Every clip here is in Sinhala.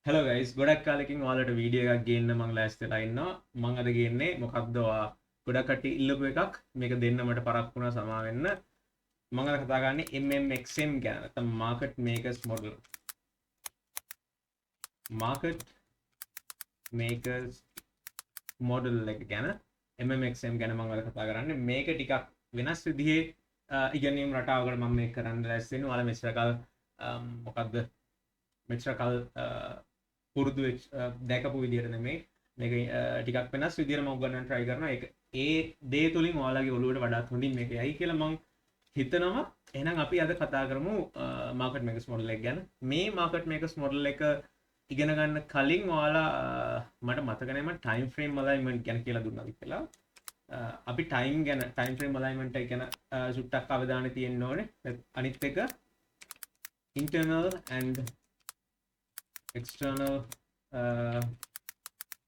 Hello guys, ගොඩක් කාලෙකින් ඔයාලට වීඩියෝ එකක් ගේන්න මම ලෑස්තිලා ඉන්නවා. මම අද ගේන්නේ මොකක්ද ගොඩක් කට්ටිය ඉල්ලපු එකක්. මේක දෙන්න මට පරක්කු වුණා සමා වෙන්න. මම අද කතා කරන්නේ MMXM ගැන. නැත්නම් Market Makers Model. Market Makers Model එක ගැන MMXM ගැන මම අද කතා කරන්නේ. මේක ටිකක් වෙනස් විදිහේ ඉගෙනීම් රටාවකට මම මේක කරන්න ලෑස්ති වෙනවා. ඔයාලා මෙච්චර කල් මොකක්ද මෙච්චර කල් පුරුදු දැකපු විදිහට නෙමෙයි මේක ටිකක් වෙනස් විදිහට මම උගන්නන්න try කරනවා. ඒක ඒ දේ තුලින් ඔයාලගේ ඔළුවට වඩාත් හොඳින් මේක යයි කියලා මම හිතනවා. එහෙනම් අපි අද කතා කරමු market makers model එක ගැන. මේ market makers model එක ඉගෙන ගන්න කලින් ඔයාලා මට මතක නැහැ මම time frame alignment ගැන කියලා දුන්නාද කියලා. අපි time frame alignment එක ගැන සුට්ටක් අවධානය තියෙන්න ඕනේ. අනිත් එක internal and external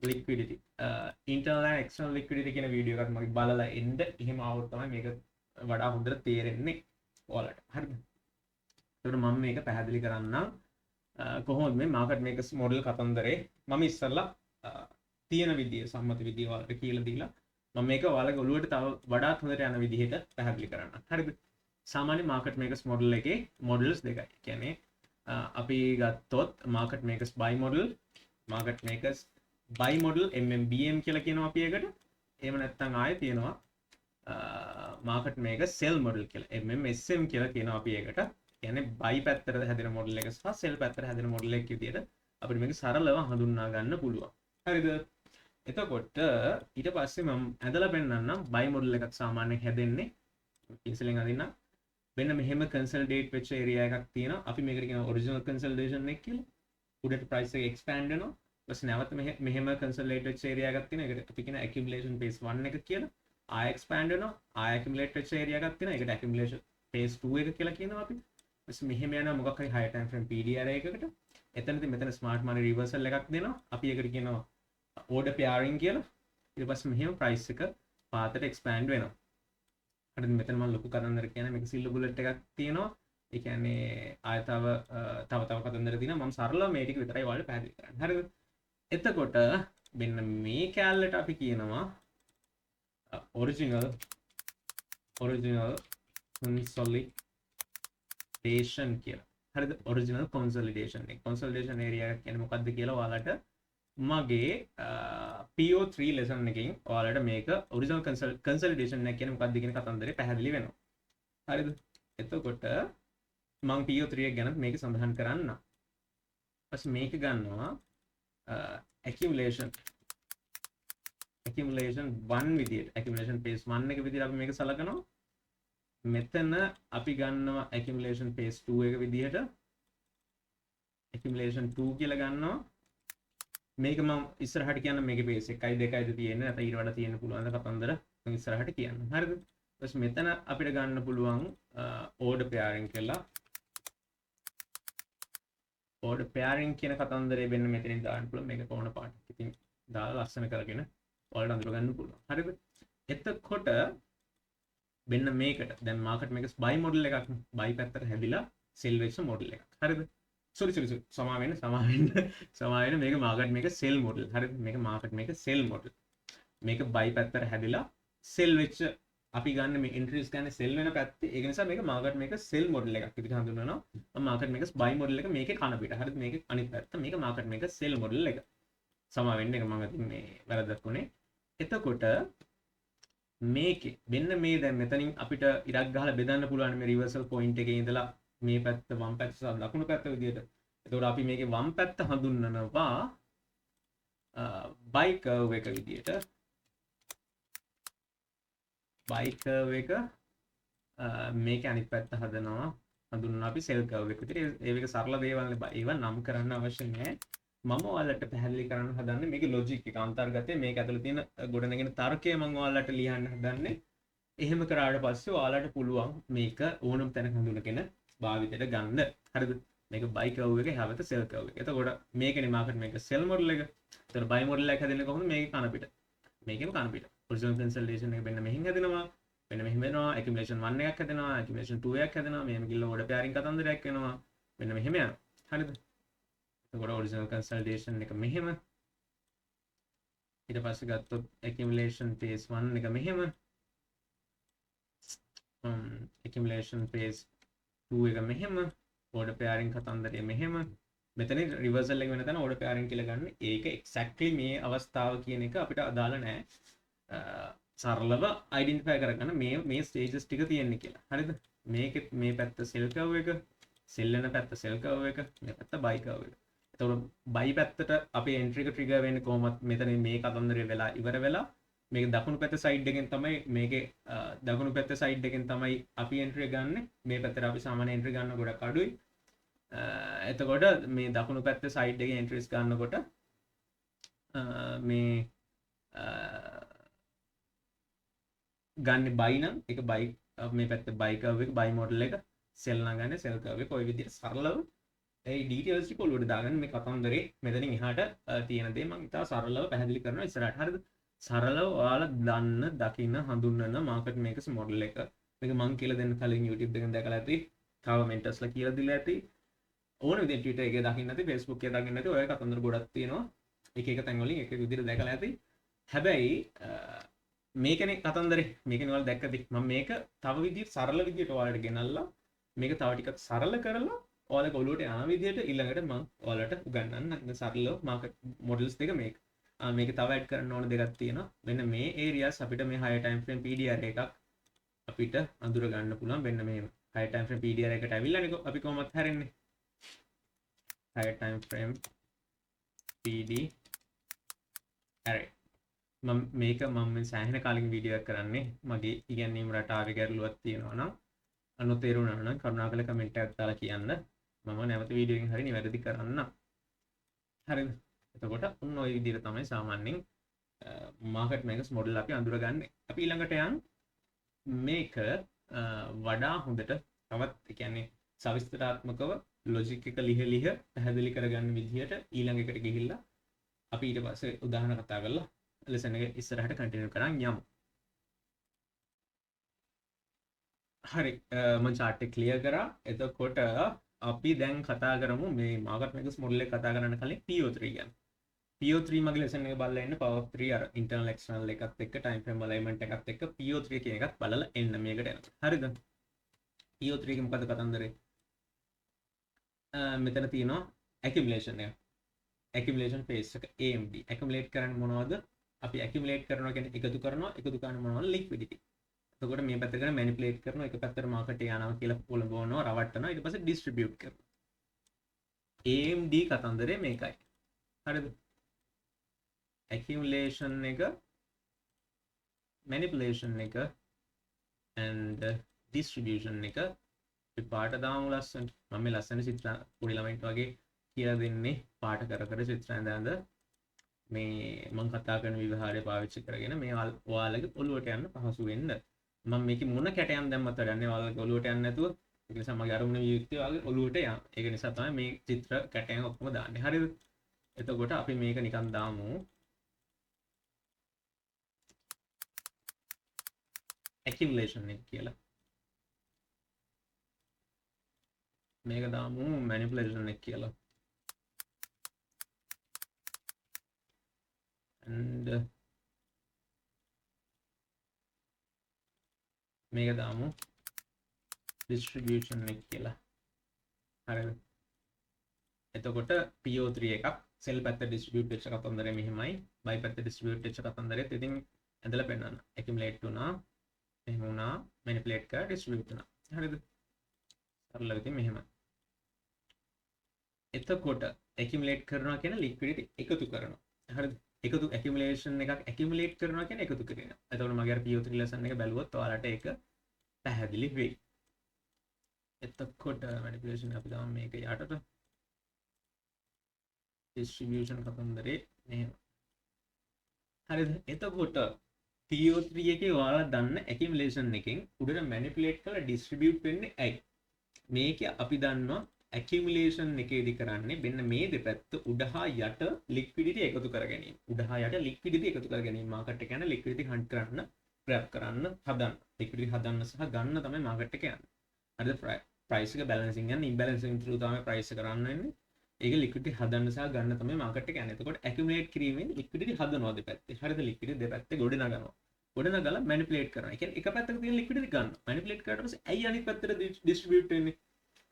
liquidity internal and external liquidity කියන වීඩියෝ එකක් මම බලලා එන්න එහෙම આવුත් තමයි මේක වඩා හොඳට තේරෙන්නේ ඔයාලට හරිද? ඒකට මම මේක පැහැදිලි කරන්නම් කොහොමද මේ market makers model කතන්දරේ මම ඉස්සෙල්ලා තියෙන විදිය සම්මත විදිය ඔයාලට කියලා දීලා මම මේක ඔයාලගේ ඔළුවට තව වඩාත් හොඳට යන විදිහට පැහැදිලි කරන්නම් හරිද? සාමාන්‍ය market makers model එකේ models දෙකයි. කියන්නේ අපි ගත්තොත් market makers buy model market makers buy model MMBM කියලා කියනවා අපි ඒකට. එහෙම නැත්නම් ආයෙ තියෙනවා market makers sell model කියලා MMSM කියලා කියනවා අපි ඒකට. කියන්නේ buy පැත්තට හැදෙන model එක සහ sell පැත්තට හැදෙන model එක විදියට අපිට මේක සරලව හඳුන්වා ගන්න පුළුවන්. හරිද? එතකොට ඊට පස්සේ මම ඇදලා පෙන්නන්නම් buy model එකක් සාමාන්‍යයෙන් හැදෙන්නේ ඉන්සලෙන් අදින්නම් වෙන මෙහෙම කන්සල්ටේට් වෙච්ච ඒරියා එකක් තියෙනවා. අපි මේකට කියනවා ඔරිජිනල් කන්සල්ටේෂන් එක කියලා. උඩට ප්‍රයිස් එක එක්ස්පෑන්ඩ් වෙනවා. ඊපස්සේ නැවත මෙහෙම කන්සල්ටේට් වෙච්ච ඒරියා එකක් තියෙනවා. ඒකට අපි කියන ඇකියුමුලේෂන් phase 1 එක කියලා. ආය එක්ස්පෑන්ඩ් වෙනවා. ආය ඇකියුමුලේට් වෙච්ච ඒරියා එකක් තියෙනවා. ඒකට ඇකියුමුලේෂන් phase 2 එක කියලා කියනවා අපි. ඊපස්සේ මෙහෙම යනවා මොකක් හරි higher time frame PDR එකකට. එතනදී මෙතන smart money reversal එකක් දෙනවා. අපි ඒකට කියනවා order pairing කියලා. ඊට පස්සේ මෙහෙම ප්‍රයිස් එක පාතට එක්ස්පෑන්ඩ් වෙනවා. හරිද? මෙතන මම ලොකු කතන්දර කියන්නේ මේක සිල්වර් බුලට් එකක් තියෙනවා. ඒ කියන්නේ ආය තව කතන්දර තියෙනවා. මම සරලව මේ ටික විතරයි ඔයාලට පැහැදිලි කරන්නේ. හරිද? එතකොට මෙන්න මේ කැලලට අපි කියනවා ඔරිජිනල් consolidation කියලා. හරිද? ඔරිජිනල් consolidation එක. consolidation area එක කියන්නේ මොකක්ද කියලා ඔයාලට මගේ PO3 lesson එකකින් ඔයාලට මේක ඔරිජිනල් consolidation එක කියන්නේ මොකක්ද කියන කතන්දරේ පැහැදිලි වෙනවා. හරිද? එතකොට මම PO3 එක ගැන මේක සඳහන් කරන්න. ඊපස්සේ මේක ගන්නවා accumulation 1 විදියට accumulation phase 1 එක විදියට අපි මේක සලකනවා. මෙතන අපි ගන්නවා accumulation phase 2 එක විදියට accumulation 2 කියලා ගන්නවා. මේක මම ඉස්සරහට කියන්න මේකේ phase 1යි 2යිද තියෙන්නේ නැත්නම් ඊට වඩා තියෙන්න පුළුවන් ද කතන්දර මම ඉස්සරහට කියන්න. හරිද? ඊපස් මෙතන අපිට ගන්න පුළුවන් order pairing කියලා. order pairing කියන කතන්දරේ වෙන්න මෙතනින් දාන්න පුළුවන්. මේක කොන පාටක් ඉතින් දාලා ලස්සන කරගෙන ඔයාලට අඳුර ගන්න පුළුවන්. හරිද? එතකොට වෙන්න මේකට දැන් market makers buy model එකක් buy පැත්තට හැදිලා sell වෙච්ච model එකක්. හරිද? sorry සමා වෙන්න මේක market maker sell model. හරිද? මේක market maker sell model. මේක buy පැත්තට හැදිලා sell වෙච්ච අපි ගන්න මේ entries ගන්න sell වෙන පැත්තේ. ඒක නිසා මේක market maker sell model එකක් විදිහට හඳුන්වනවා. market makers buy model එක මේකේ කන පිට. හරිද? මේක අනිත් පැත්ත. මේක market maker sell model එක. සමා වෙන්න එක මම අතින් මේ වැරද්දක් උනේ. එතකොට මේකේ මෙන්න මේ දැන් මෙතනින් අපිට ඉරක් ගහලා බෙදන්න පුළුවන් මේ රිවර්සල් පොයින්ට් එකේ ඉඳලා මේ පැත්ත වම් පැත්ත සහ දකුණු පැත්ත විදියට. එතකොට අපි මේකේ වම් පැත්ත හඳුන්වනවා buy curve එක විදියට. buy curve එක මේක අනිත් පැත්ත හඳුන්වනවා අපි sell curve එක විදියට. ඒක සරල දේවල් නේ. ඒව නම් කරන්න අවශ්‍ය නැහැ. මම ඔයාලට පැහැදිලි කරන්න හදන්නේ මේකේ ලොජික් එක අන්තර්ගතය මේක ඇතුළේ තියෙන ගොඩනගෙන තර්කය මම ඔයාලට ලියන්න හදන්නේ. එහෙම කරාට පස්සේ ඔයාලට පුළුවන් මේක ඕනම තැනක හඳුනගෙන භාවිතයට ගන්න. හරිද? මේක buy curve එක හැවත sell curve එක. එතකොට මේකනේ market maker sell model එක. එතකොට buy model එක හැදෙන්නේ කොහොමද? මේකේ කන පිට. මේකේම කන පිට. original consolidation එක මෙන්න මෙහෙන් හැදෙනවා. මෙන්න මෙහෙම වෙනවා. accumulation 1 එකක් හැදෙනවා. accumulation 2 එකක් හැදෙනවා. මෙහෙම ගිල්ල order pairing කතන්දරයක් වෙනවා. මෙන්න මෙහෙම යනවා. හරිද? එතකොට ඔරිජිනල් කන්සල්ටේෂන් එක මෙහෙම. ඊට පස්සේ ගත්තොත් accumulation phase 1 එක මෙහෙම. accumulation phase 2 එක මෙහෙම. order pairing කතන්දරය මෙහෙම. මෙතන රිවර්සල් එක වෙන තැන order pairing කියලා ගන්න. ඒක exactly මේ අවස්ථාව කියන එක අපිට අදාළ නැහැ. සරලව identify කරගන්න මේ stages ටික තියෙන්නේ කියලා. හරිද? මේකෙත් මේ පැත්ත sell curve එක, sell වෙන පැත්ත sell curve එක, මේ පැත්ත buy curve එක. එතකොට buy පැත්තට අපේ entry එක trigger වෙන්නේ කොහොමද? මෙතන මේ කතන්දරය වෙලා ඉවර වෙලා මේක දකුණු පැත්ත side එකෙන් තමයි මේකේ දකුණු පැත්ත side එකෙන් තමයි අපි entry එක ගන්න. මේ පැත්තට අපි සාමාන්‍ය entry ගන්න ගොඩක් අඩුයි. එතකොට මේ දකුණු පැත්ත side එකේ entries ගන්නකොට මේ ගන්න buy නම් ඒක buy මේ පැත්තේ buy curve එක buy model එක sell නම් ගන්න sell curve එක ඔය විදිහට සරලව ඒ details ටික ඔලුවට දාගන්න මේ කතන්දරේ මෙතනින් එහාට තියෙන දේ මම ඉතාල සරලව පැහැදිලි කරනවා ඉස්සරහට. හරිද? සරලව ඔයාලා දන්න, දකින්න, හඳුන්වන market makers model එක. මේක මම කියලා දෙන්න කලින් YouTube එකෙන් දැකලා ඇති. තව mentors-ලා කියලා දීලා ඇති. ඕන විදිහට Twitter එකේ දකින්න ඇති, Facebook එකේ දකින්න ඇති. ඔය කතන්දර ගොඩක් තියෙනවා. එක එක තැන් වලින් එක එක විදිහට දැකලා ඇති. හැබැයි මේකනේ කතන්දරේ. මේකනේ ඔයාලා දැක්කද? මම මේක තව විදිහට සරල විදිහට ඔයාලට ගෙනල්ලා මේක තව ටිකක් සරල කරලා ඔයාලගේ ඔළුවට යන විදිහට ඊළඟට මම ඔයාලට උගන්වන්න සරලව මාකට් මොඩල්ස් දෙක මේක. මේක තව ඇඩ් කරන්න ඕන දෙකක් තියෙනවා. මෙන්න මේ areas අපිට මේ higher time frame PDR එකක් අපිට අඳුර ගන්න පුළුවන්. මෙන්න මේ higher time frame PDR එකට ඇවිල්ලානේ අපි කොහොමද හැරෙන්නේ? higher time frame PDR මේක මම සෑහෙන කාලෙක වීඩියෝ එකක් කරන්නේ. මගේ ඉගැන්වීම් රටාවේ ගැටලුවක් තියෙනවා නම් අනුතේරුණා නම් කරුණාකරලා කමෙන්ට් එකක් දාලා කියන්න. මම නැවත වීඩියෝ එකකින් හරි නිවැරදි කරන්න. හරිද? එතකොට ඔන්න ඔය විදිහට තමයි සාමාන්‍යයෙන් මාකට් මේකර්ස් මොඩල් අපි අඳුරගන්නේ. අපි ඊළඟට යන් මේක වඩා හොඳට තවත් ඒ කියන්නේ සවිස්තරාත්මකව ලොජික් එක ලිහ පැහැදිලි කරගන්න විදිහට ඊළඟ එකට ගිහිල්ලා අපි ඊට පස්සේ උදාහරණ කතා කරලා ලෙසන් එක ඉස්සරහට කන්ටිනියු කරන් යමු. හරි මම chart එක ක්ලියර් කරා. එතකොට අපි දැන් කතා කරමු මේ මාකට් මේකර්ස් මොඩල් එක කතා කරන්න කලින් PO3 ගැන. PO3 මගේ ලෙසන් එක බලලා ඉන්න power of 3 අර internal external එකත් එක්ක time frame alignment එකත් එක්ක PO3 කියන එකත් බලලා එන්න මේකට එනවා. හරිද? PO3 එක මොකද කතන්දරේ? මෙතන තියෙනවා accumulation එක. accumulation phase එක AMD. accumulate කරන්නේ මොනවද? අපි accumulate කරනවා කියන්නේ එකතු කරනවා. එකතු කරන්නේ මොනවද? liquidity. එතකොට මේ පැත්තට කරන manipulate කරනවා. එක පැත්තට market එක යනවා කියලා පොළඹවනවා, රවට්ටනවා. ඊට පස්සේ distribute කරනවා. AMD කතන්දරේ මේකයි. හරිද? accumulation එක, manipulation එක and distribution එක පාට දාමු ලස්සනට. මම මේ ලස්සන චිත්‍ර පොඩි ළමයින්ට වගේ කියලා දෙන්නේ පාට කර කර චිත්‍ර ඇඳ මේ මම කතා කරන විවහාරය පාවිච්චි කරගෙන මේ ඔයාලගේ ඔළුවට යන්න පහසු වෙන්න. මම මේකේ මොන කැටයන් දැම්මත් වැඩන්නේ ඔයාලගේ ඔළුවට යන්නේ නැතුව. ඒක නිසා මගේ අරමුණ විය යුත්තේ ඔයාලගේ ඔළුවට යන්න. ඒක නිසා තමයි මේ චිත්‍ර කැටයන් ඔක්කොම දාන්නේ. හරිද? එතකොට අපි මේක නිකන් දාමු. accumulation එක කියලා. මේක දාමු manipulation එක කියලා. and මේක දාමු distribution එක කියලා. හරිද? එතකොට PO3 එකක් sell පැත්ත distribute වෙච්ච කතන්දරය මෙහෙමයි. buy පැත්ත distribute වෙච්ච කතන්දරයත් ඉතින් ඇදලා පෙන්නන්න. accumulate වුණා, එහෙම වුණා, manipulate කරලා distribute වුණා. හරිද? සරලව ඉතින් මෙහෙමයි. එතකොට accumulate කරනවා කියන්නේ liquidity එකතු කරනවා. හරිද? එකතු accumulation එකක් accumulate කරනවා කියන්නේ එකතු කිරීම. එතකොට මගේ අර PO3 lesson එක බැලුවොත් ඔයාලට ඒක පැහැදිලි වෙයි. එතකොට manipulation අපි දාමු මේක යටට. distribution කතන්දරේ මෙහෙම. හරිද? එතකොට PO3 එකේ ඔයාලා දන්න accumulation එකෙන් උඩට manipulate කරලා distribute වෙන්නේ ඇයි? මේක අපි දන්නවා accumulation එකේදී කරන්නේ මෙන්න මේ දෙපැත්ත උඩ හා යට liquidity එකතු කර ගැනීම. උඩ හා යට liquidity එකතු කර ගැනීම. market එක යන liquidity hunt කරන්න, grab කරන්න, හදන්න. liquidity හදන්න සහ ගන්න තමයි market එක යන්නේ. හරිද? price එක balancing යන imbalancing through තමයි price එක run වෙන්නේ. ඒක ලික්විඩිටි හදන්න සහ ගන්න තමයි මාකට් එක යන්නේ. එතකොට ඇකියුමුලේට් කිරීමෙන් ලික්විඩිටි හදනවා දෙපැත්තේ. හරිද? ලික්විඩිටි දෙපැත්තේ ගොඩ නගනවා. ගොඩ නගලා මැනිපුලේට් කරනවා. ඒ කියන්නේ එක පැත්තක තියෙන ලික්විඩිටි ගන්නවා. මැනිපුලේට් කරාට පස්සේ ඇයි අනිත් පැත්තට ඩිස්ට්‍රිබියුට් වෙන්නේ?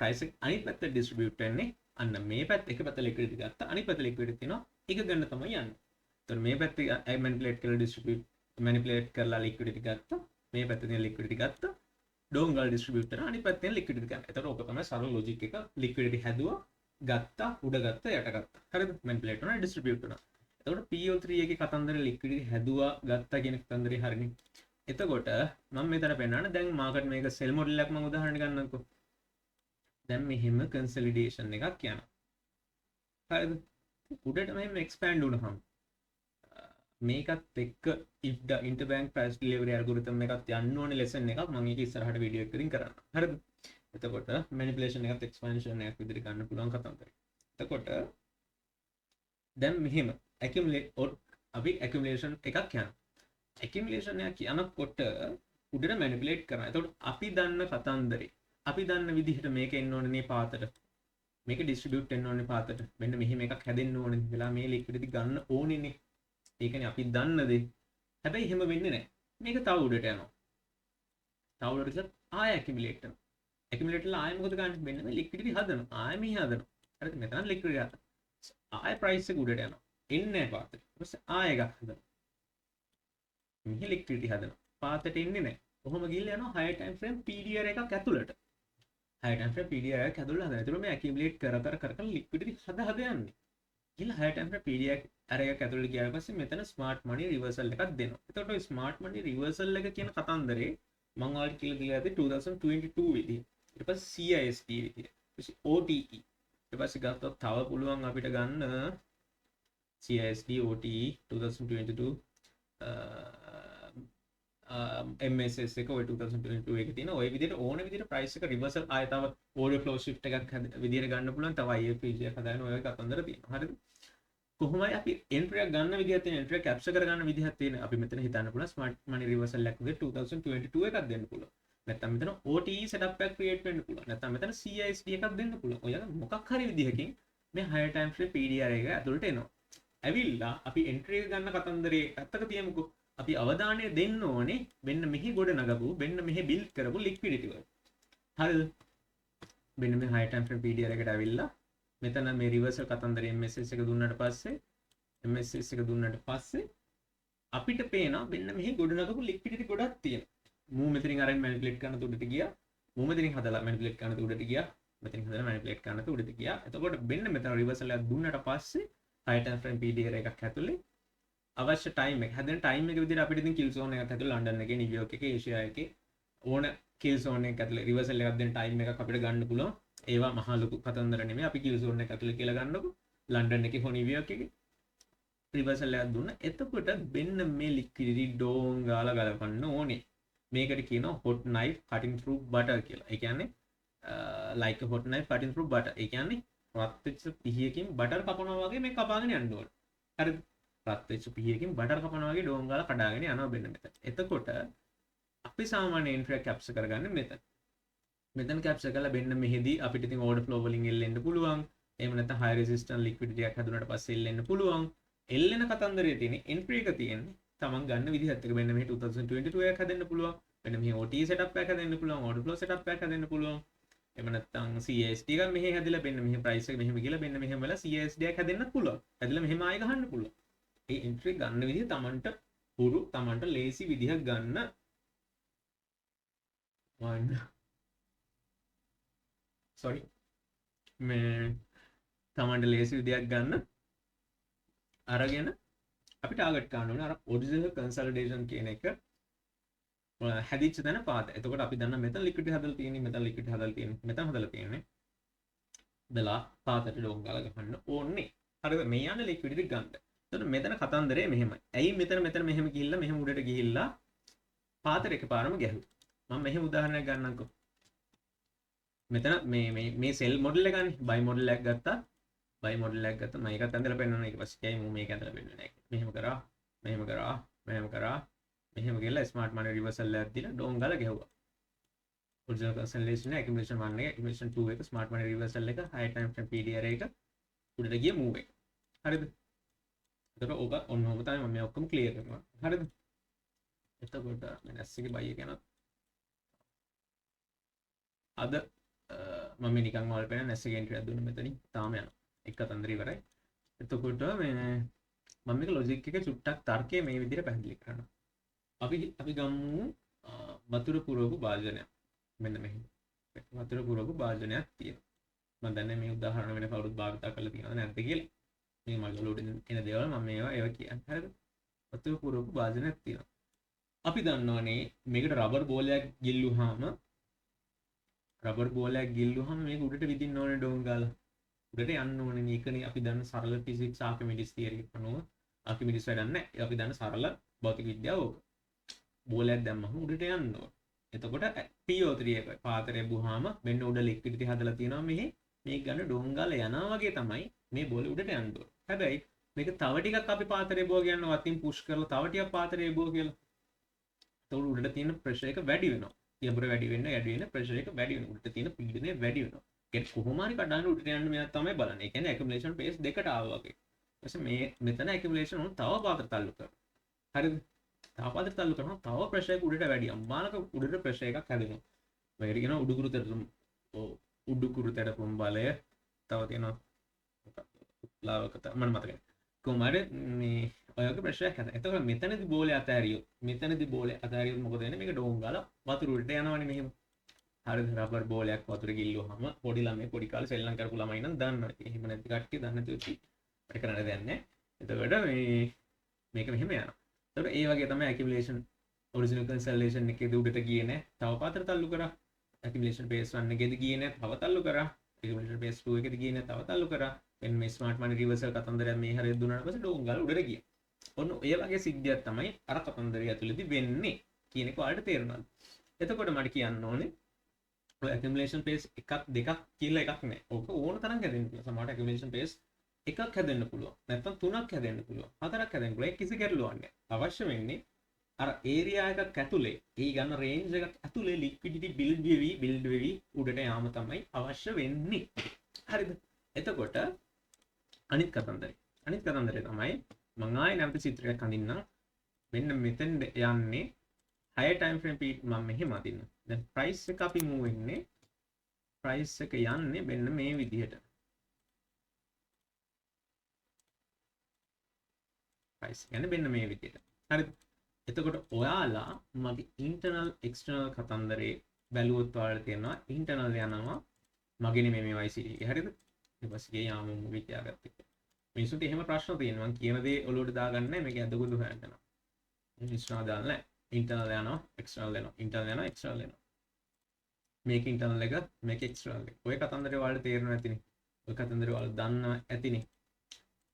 ප්‍රයිස් එක අනිත් පැත්තට ඩිස්ට්‍රිබියුට් වෙන්නේ. අන්න මේ පැත්ත එක පැත්ත ලික්විඩිටි ගත්තා. අනිත් පැත්ත ලික්විඩිටි තියෙනවා. ඒක ගන්න තමයි යන්නේ. එතකොට මේ පැත්තේ මැනිපුලේට් කරලා ඩිස්ට්‍රිබියුට් මැනිපුලේට් කරලා ලික්විඩිටි ගත්තා. මේ පැත්තේ තියෙන ලික්විඩිටි ගත්තා. ඩෝංගල් ඩිස්ට්‍රිබියුට් කරන අනිත් පැත්තෙන් ලික්විඩිටි ගන්න. එතකොට ඕක තමයි සරල ලොජික් එක. ලික්විඩිටි හැදුවා, ගත්තා, උඩ ගත්තා, යට ගත්තා. හරිද? මැනිපුලේට් කරනවා, ඩිස්ට්‍රිබියුට් කරනවා. එතකොට PO3 එකේ කතන්දරේ ලික්විඩිටි හැදුවා, ගත්තා කියන කතන්දරේ හරිනේ. එතකොට මම මෙතන පෙන්නන්න දැන් මාකට් මේක සෙල් මොඩල් එකක් මම උදාහරණ ගන්නම්කෝ. දැන් මෙහෙම කන්සොලිඩේෂන් එකක් යනවා. හරිද? උඩට මෙහෙම එක්ස්පෑන්ඩ් වුණාම මේකත් එක්ක if the interbank price delivery algorithm එකත් යන්න ඕනේ lesson එකක් මම ඒක ඉස්සරහට වීඩියෝ එකකින් කරන්න. හරිද? එතකොට manipulation එකත් expansion එකක් විදිහට ගන්න පුළුවන් කතන්දරය. එතකොට දැන් මෙහෙම accumulate or අපි accumulation එකක් යනවා. accumulation එකක් යනකොට උඩට manipulate කරනවා. එතකොට අපි දන්න කතන්දරේ අපි දන්න විදිහට මේක එන්න ඕනේ මේ පාතට. මේක distribute වෙන්න ඕනේ පාතට. මෙන්න මෙහෙම එකක් හැදෙන්න ඕනේ. වෙලා මේ liquidity ගන්න ඕනේනේ. ඒකනේ අපි දන්න දේ. හැබැයි එහෙම වෙන්නේ නැහැ. මේක තව උඩට යනවා. තව උඩට ගියත් ආය accumulate කරනවා. accumulate කරලා ආය මොකද ගන්න? මෙන්න මේ liquidity හදනවා. ආය මෙහි හදනවා. හරිද? මෙතන liquidity හදනවා. ආය price එක උඩට යනවා. එන්නේ නැහැ පාතට. ඊට පස්සේ ආය එකක් හදනවා. මෙහි liquidity හදනවා. පාතට එන්නේ නැහැ. කොහොම ගිහිල්ලා යනවා higher time frame PDR එකක් ඇතුළට. higher time frame PDR එකක් ඇතුළට හදනවා. ඒතර මේ accumulate කර liquidity හද යන්නේ. ගිහිල්ලා higher time frame PDR එකක් ඇතුළට ගියාට පස්සේ මෙතන smart money reversal එකක් දෙනවා. එතකොට ඔය smart money reversal එක කියන කතන්දරේ මම ඔයාලට කියලා දීලා ඇති 2022 විදිහට. ඊට පස්සේ CISD විදිහට. ඊට OTE. ඊට පස්සේ ගත්තොත් තව පුළුවන් අපිට ගන්න CISD OTE 2022 MSS එක ඔය 2022 එකේ තියෙන ඔය විදිහට ඕන විදිහට price එක reversal ආය තව order flow shift එකක් විදිහට ගන්න පුළුවන්. තව IFPG එකක් හදාගෙන ඔය කතන්දර තියෙනවා. හරිද? කොහොමයි අපි entry එක ගන්න විදිහක් තියෙන entry එක capture කරගන්න විදිහක් තියෙන. අපි මෙතන හිතන්න පුළුවන් smart money reversal එකක් විදිහට 2022 එකක් දෙන්න පුළුවන්. නැත්නම් මෙතන OTE setup එකක් create වෙන්න පුළුවන්. නැත්නම් මෙතන CISD එකක් දෙන්න පුළුවන්. ඔය මොකක් හරි විදිහකින් මේ higher time frame PDR එක ඇතුළට එනවා. ඇවිල්ලා අපි entry එක ගන්න කතන්දරේ පැත්තක තියමුකෝ. අපි අවධානය දෙන්න ඕනේ මෙන්න මෙහි ගොඩ නගපු මෙන්න මෙහි build කරපු liquidity වල. හරිද? මෙන්න මේ higher time frame PDR එකට ඇවිල්ලා මෙතන මේ reversal කතන්දරේ MSS එක දුන්නාට පස්සේ අපිට පේනවා මෙන්න මෙහි ගොඩ නගපු liquidity ගොඩක් තියෙනවා. මූ මෙතනින් අරන් manipulate කරන උඩට ගියා. මූ මෙතනින් හදලා manipulate කරන උඩට ගියා. මෙතනින් හදලා manipulate කරන උඩට ගියා. එතකොට මෙන්න මෙතන reversal එකක් දුන්නාට පස්සේ higher time frame PDR එකක් ඇතුලේ අවශ්‍ය ටයිම් එක හැදෙන ටයිම් එක විදිහට අපිට ඉතින් කිල් zone එකක් ඇතුලේ ලන්ඩන් එකේ නිව්යෝර්ක් එකේ ඒෂියා එකේ ඕන කිල් zone එකක් ඇතුලේ රිවර්සල් එකක් දෙන ටයිම් එකක් අපිට ගන්න පුළුවන්. ඒවා මහා ලොකු කතන්දර නෙමෙයි. අපි කිල් zone එක ඇතුලේ කියලා ගන්නකො ලන්ඩන් එකේ හෝ නිව්යෝර්ක් එකේ රිවර්සල් එකක් දුන්නා. එතකොට මෙන්න මේ liquidity ඩෝන් ගාලා ගලපන්න ඕනේ. මේකට කියනවා hot knife cutting through butter කියලා. ඒ කියන්නේ like a hot knife cutting through butter. ඒ කියන්නේ රත් වෙච්ච පිහියකින් බටර් කපනවා වගේ මේ කපාගෙන යන්න ඕනේ. හරිද? රත් වෙච්ච පිහියකින් බටර් කපනවා වගේ ඩෝන් ගාලා කඩාගෙන යනවා මෙන්න මෙතන. එතකොට අපි සාමාන්‍ය entry එක capture කරගන්නේ මෙතන. මෙතන capture කරලා මෙන්න මෙහෙදී අපිට ඉතින් order flow වලින් එල්ලෙන්න පුළුවන්. එහෙම නැත්නම් high resistance liquidity එකක් හදුනට පස්සේ එල්ලෙන්න පුළුවන්. එල්ලෙන කතන්දරයේ තියෙන entry එක තියෙන්නේ තමන් ගන්න විදිහත් එක්ක මෙන්න මේ 2022 එකක් හදන්න පුළුවන්. මෙන්න මේ OT setup එකක් හදන්න පුළුවන්. order flow setup එකක් හදන්න පුළුවන්. එහෙම නැත්නම් CSD එකක් මෙහෙ හැදිලා මෙන්න මෙහෙ price එක මෙහෙම ගිහලා මෙන්න මෙහෙම වෙලා CSD එකක් හැදෙන්නත් පුළුවන්. හැදිලා මෙහෙම ආයෙ ගහන්න පුළුවන්. ඒ entry ගන්න විදිහ තමන්ට හුරු තමන්ට ලේසි විදිහක් ගන්න වන්න sorry මේ තමන්ට ලේසි විදිහක් ගන්න අරගෙන අපි ටාගට් කරන්න ඕනේ අර ඔරිජිනල් කන්සල්ටේෂන් කියන එක හැදිච්ච තැන පාත. එතකොට අපි දන්න මෙතන liquidity හදලා තියෙන්නේ මෙතන liquidity හදලා තියෙන්නේ මෙතන හදලා තියෙන්නේ දලා පාතට ඩෝන් ගාලා ගහන්න ඕනේ. හරිද? මේ යන්නේ liquidity ගන්න. එතකොට මෙතන කතන්දරේ මෙහෙමයි. ඇයි මෙතන මෙහෙම ගිහිල්ලා මෙහෙම උඩට ගිහිල්ලා පාතට එකපාරම ගැහුවා. මම මෙහෙම උදාහරණයක් ගන්නම්කෝ. මෙතන මේ සෙල් මොඩල් එක ගන්න. බයි මොඩල් එකක් ගත්තා. බයි මොඩල් එකක් ගත්තා. මම ඒකත් ඇඳලා පෙන්නනවා. ඊට පස්සේ කියයි මම මේක ඇඳලා පෙන්නන්නේ නැහැ. මෙහෙම කරා. මෙහෙම ගිහලා ස්මාර්ට් මනි රිවර්සල් එකක් දීලා ඩෝන් ගාලා ගැහුවා. ඔරිජිනල් කන්සල්ටේෂන් එක accumulation 1 එක accumulation 2 එක ස්මාර්ට් මනි රිවර්සල් එක high time frame PDR එක උඩට ගිය move එක. හරිද? එතකොට ඕක ඔන්නෝම තමයි මම මේ ඔක්කොම ක්ලියර් කරනවා. හරිද? එතකොට NS එකේ buy එක යනවා. අද මම නිකන් ඔයාලට පේන NS එකේ entry එකක් දුන්න මෙතනින් තාම යනවා. එක කතන්දර ඉවරයි. එතකොට මේ මම මේක ලොජික් එක චුට්ටක් තර්කයේ මේ විදිහට පැහැදිලි කරනවා. අපි ගමු වතුර පුරවපු භාජනයක්. මෙන්න මෙහෙම. වතුර පුරවපු භාජනයක් තියෙනවා. මම දන්නේ මේ උදාහරණ වෙන කවුරුත් භාවිත කරලා තියෙනවද නැද්ද කියලා. මේ මගේ ඔලුවට එන දේවල් මම ඒවා කියන්නේ. හරිද? වතුර පුරවපු භාජනයක් තියෙනවා. අපි දන්නවනේ මේකට රබර් බෝලයක් ගිල්ලුවාම මේක උඩට විදින්න ඕනේ ඩෝන් ගාලා. උඩට යන්න ඕනේ. මේකනේ අපි දන්න සරල ෆිසික්ස් ආකිමිඩිස් තියරි එක අනුව. ආකිමිඩිස් වැඩක් නැහැ. අපි දන්න සරල භෞතික විද්‍යාව ඕක. බෝලයක් දැම්මම උඩට යන්න ඕනේ. එතකොට PO3 එක පාතරේ බුවාම මෙන්න උඩ ලික්විඩිටි හදලා තියෙනවා මෙහි. මේක ගන්න ඩෝන් ගාලා යනවා වගේ තමයි මේ බෝලේ උඩට යන්න ඕනේ. හැබැයි මේක තව ටිකක් අපි පාතරේ බුව කියනවා වතින් පුෂ් කරලා තව ටිකක් පාතරේ බුව කියලා. එතකොට උඩට තියෙන ප්‍රෙෂර් එක වැඩි වෙනවා. ගැඹුර වැඩි වෙන ප්‍රෙෂර් එක වැඩි වෙනවා. උඩට තියෙන පීඩනය වැඩි වෙනවා. ඒක කොහොම හරි කඩන්න උඩට යන්න මෙයා තමයි බලන්නේ. ඒ කියන්නේ ඇකියුමුලේෂන් පේස් දෙකට ආවා වගේ. ඊපස්සේ මේ මෙතන ඇකියුමුලේෂන් උන් තව පාතර තල්ලු කරනවා. හරිද? තව පාතර තල්ලු කරනවා. තව ප්‍රෙෂර් එක උඩට වැඩි. අම්මානක උඩට ප්‍රෙෂර් එකක් හැදෙනවා. මේකට කියනවා උඩුකුරු තෙරපුම් බලය. තව තියෙනවා ලාවක මම මතකයි. කොහොමද මේ ඔයගේ ප්‍රශ්නයක් හද. එතකොට මෙතනදී බෝලේ අතහැරියොත් මොකද වෙන්නේ? මේක ඩෝන් ගාලා වතුර උඩට යනවනේ මෙහෙම. හරිද? රබර් බෝලයක් වතුර ගිල්ලුවාම පොඩි ළමයි පොඩි කාලේ සෙල්ලම් කරපු ළමයි නම් දන්නවා. එහෙම නැති කට්ටිය දන්නේ නැති උචි. ඒක කරන්න දෙයක් නැහැ. එතකොට මේක මෙහෙම යනවා. එතකොට ඒ වගේ තමයි accumulation original cancellation එකේදී උඩට ගියේ නැහැ. තව පාතර තල්ලු කරා. accumulation phase 1 එකේදී ගියේ නැහැ. තව තල්ලු කරා. accumulation phase 2 එකේදී ගියේ නැහැ. තව තල්ලු කරා. එන්න මේ ස්මාර්ට් මනි රිවර්සල් කතන්දරයක් මේ හරියට දුන්නාට පස්සේ ඩෝන් ගාලා උඩට ගියා. ඔන්න ඔය වගේ සිද්ධියක් තමයි අර කතන්දරය ඇතුළේදී වෙන්නේ කියන එක ඔයාලට තේරෙනවද? එතකොට මට කියන්න ඕනේ ඔය accumulation phase එකක් දෙකක් කියලා එකක් නැහැ. ඕක ඕන තරම් හැදෙන්න පුළුවන්. සමහරට accumulation phase එකක් හැදෙන්න පුළුවන්. නැත්නම් තුනක් හැදෙන්න පුළුවන්. හතරක් හැදෙන්න පුළුවන්. ඒක කිසි ගැටලුවක් නැහැ. අවශ්‍ය වෙන්නේ අර ඒරියා එකක් ඇතුලේ, ඒ ගන්න රේන්ජ් එකක් ඇතුලේ liquidity build වෙවි උඩට යාම තමයි අවශ්‍ය වෙන්නේ. හරිද? එතකොට අනිත් කතන්දරේ තමයි මම ආයේ නැවත චිත්‍රයක් අඳින්නම්. මෙන්න මෙතෙන් යන්නේ higher time frame period මම මෙහෙම අදින්න. දැන් price එක අපි move වෙන්නේ price එක යන්නේ මෙන්න මේ විදිහට. price යන්නේ මෙන්න මේ විදිහට. හරිද? එතකොට ඔයාලා මගේ internal external කතන්දරේ බැලුවොත් ඔයාලට තේරෙනවා internal යනවා මගේ නෙමෙයි මේ YCD එක. හරිද? ඊට පස්සේ යාම මුවි තියාගත්තා. මිනිස්සුන්ට එහෙම ප්‍රශ්න තියෙනවා. මම කියන දේ ඔලුවට දාගන්න නැහැ. මේක ඇදගොඩ හොයන්න යනවා. මිනිස්සුන්ට දාන්න නැහැ. internal යනවා, external යනවා. internal යනවා, external යනවා. මේක internal එක, මේක external එක. ඔය කතන්දරේ ඔයාලට තේරෙනවා ඇතිනේ. ඔය කතන්දරේ ඔයාලා දන්නවා ඇතිනේ.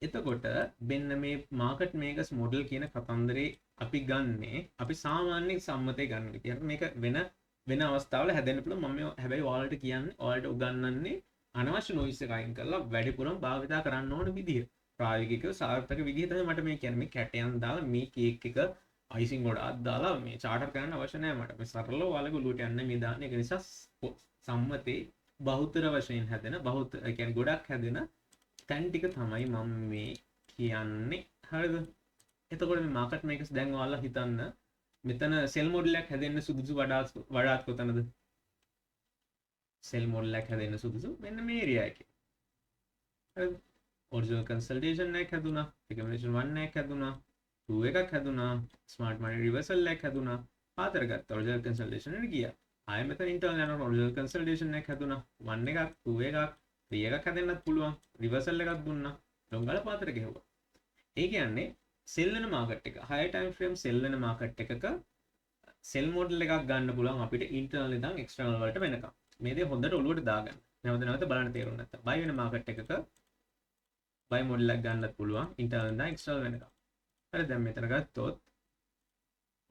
එතකොට මෙන්න මේ market makers model කියන කතන්දරේ අපි ගන්නේ අපි සාමාන්‍ය සම්මතය ගන්න. කියන්නේ මේක වෙන අවස්ථාවල හැදෙන්න පුළුවන්. මම හැබැයි ඔයාලට කියන්නේ ඔයාලට උගන්වන්නේ අනවශ්‍ය නොයිස් එක අයින් කරලා වැඩිපුරම භාවිතා කරන්න ඕන විදිය. ප්‍රායෝගිකව සාර්ථක විදිය තමයි මට මේ කියන්නේ. මේ කැටයන් දාලා මේ කේක් එක අයිසිං ගොඩක් දාලා මේ චාටර් කරන්න අවශ්‍ය නැහැ මට. මේ සරලව ඔයාලගේ ඔලුවට යන්න මේ දාන්නේ. ඒක නිසා සම්මතේ බහුතර වශයෙන් හැදෙන ඒ කියන්නේ ගොඩක් හැදෙන තැන් ටික තමයි මම මේ කියන්නේ. හරිද? එතකොට මේ මාකට් මේකර්ස් දැන් ඔයාලා හිතන්න මෙතන සෙල් මොඩල් එකක් හැදෙන්න සුදුසු වඩාත් කොතනද? සෙල් මොඩල් එකක් හැදෙන්න සුදුසු මෙන්න මේ ඒරියා එකේ. හරිද? ඔරිජිනල් කන්සල්ටේෂන් එකක් හැදුනා, accumulation 1 එකක් හැදුනා, 2 එකක් හැදුනා, ස්මාර්ට් මනි රිවර්සල් එකක් හැදුනා, පාතර ගත්ත ඔරිජිනල් කන්සල්ටේෂන් එකට ගියා. ආයෙ මෙතන ඉන්ටර්නල් යනවා ඔරිජිනල් කන්සල්ටේෂන් එකක් හැදුනා, 1 එකක්, 2 එකක්, 3 එකක් හැදෙන්නත් පුළුවන්, රිවර්සල් එකක් දුන්නා, ලොංගල පාතර ගෙවුවා. ඒ කියන්නේ සෙල් වෙන මාකට් එක, higher time frame සෙල් වෙන මාකට් එකක සෙල් මොඩල් එකක් ගන්න පුළුවන් අපිට ඉන්ටර්නල් ඉඳන් එක්ස්ටර්නල් වලට වෙනකම්. මේ දේ හොඳට ඔලුවට දාගන්න. නැවත බලන්න තේරුම් නැත්තම්. බයි වෙන මාකට් එකක බයි මොඩල් එකක් ගන්නත් පුළුවන් ඉන්ටර්නල් ඉඳන් එක්ස්ටර්නල් වෙනකම්. හරි දැන් මෙතන ගත්තොත්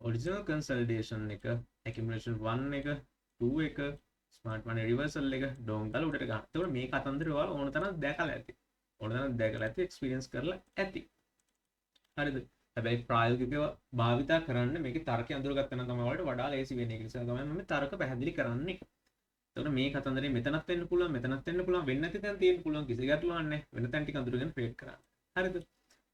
ඔරිජිනල් කන්සල්ටේෂන් එක, accumulation 1 එක, 2 එක, ස්මාර්ට් මනි රිවර්සල් එක ඩෝංගල උඩට ගන්න. ඒතකොට මේ කතන්දරය ඔයාලා ඕන තරම් දැකලා ඇති. එක්ස්පීරියන්ස් කරලා ඇති. හරිද? හැබැයි ප්‍රායෝගිකව භාවිතා කරන්න මේකේ තර්කය අඳුරගත්තා නම් තමයි ඔයාලට වඩා ලේසි වෙන්නේ. ඒ නිසා තමයි මම තර්ක පැහැදිලි කරන්නේ. එතකොට මේ කතන්දරේ මෙතනත් වෙන්න පුළුවන් මෙතනත් වෙන්න පුළුවන් වෙන්නේ නැති තැන තියෙන්න පුළුවන් කිසි ගැටලුවක් නැහැ. වෙන තැන් ටික අඳුරගෙන ට්‍රේඩ් කරන්න. හරිද?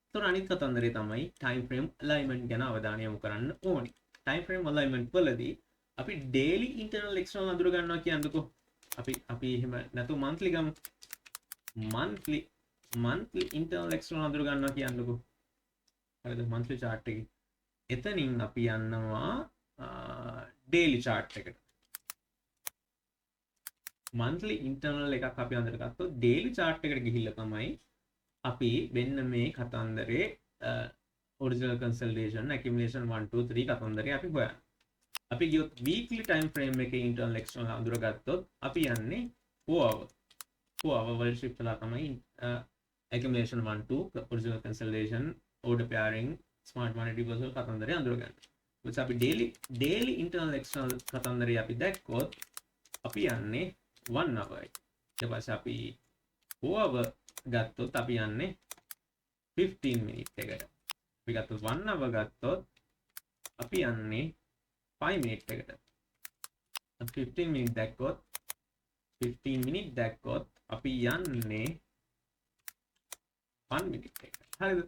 එතකොට අනිත් කතන්දරේ තමයි time frame alignment ගැන අවධානය යොමු කරන්න ඕනි. time frame alignment වලදී අපි daily internal external අඳුර ගන්නවා කියන්නකෝ. අපි එහෙම නැතු monthly ගමු. monthly internal external අඳුර ගන්නවා කියන්නකෝ. හරිද? monthly chart එකේ. එතනින් අපි යනවා daily chart එකට. monthly internal එකක් අපි අඳුරගත්තොත් daily chart එකට ගිහිල්ලා තමයි අපි මෙන්න මේ කතන්දරේ original consolidation accumulation 1 2 3 කතන්දරේ අපි හොයන්නේ. අපි ගියොත් weekly time frame එකේ internal external අඳුරගත්තොත් අපි යන්නේ 4 hour වල shift වෙලා තමයි accumulation 1 2 original consolidation order pairing smart money reversal කතන්දරේ අඳුරගන්න. ඊට අපි daily internal external කතන්දරේ අපි දැක්කොත් අපි යන්නේ 1 hour. ඊට පස්සේ අපි 4 hour ගත්තොත් අපි යන්නේ 15 minute එකට. අපි ගත්තොත් 1 hour ගත්තොත් අපි යන්නේ 5 minute එකට. 15 minute දැක්කොත් අපි යන්නේ 1 minute එකට. හරිද?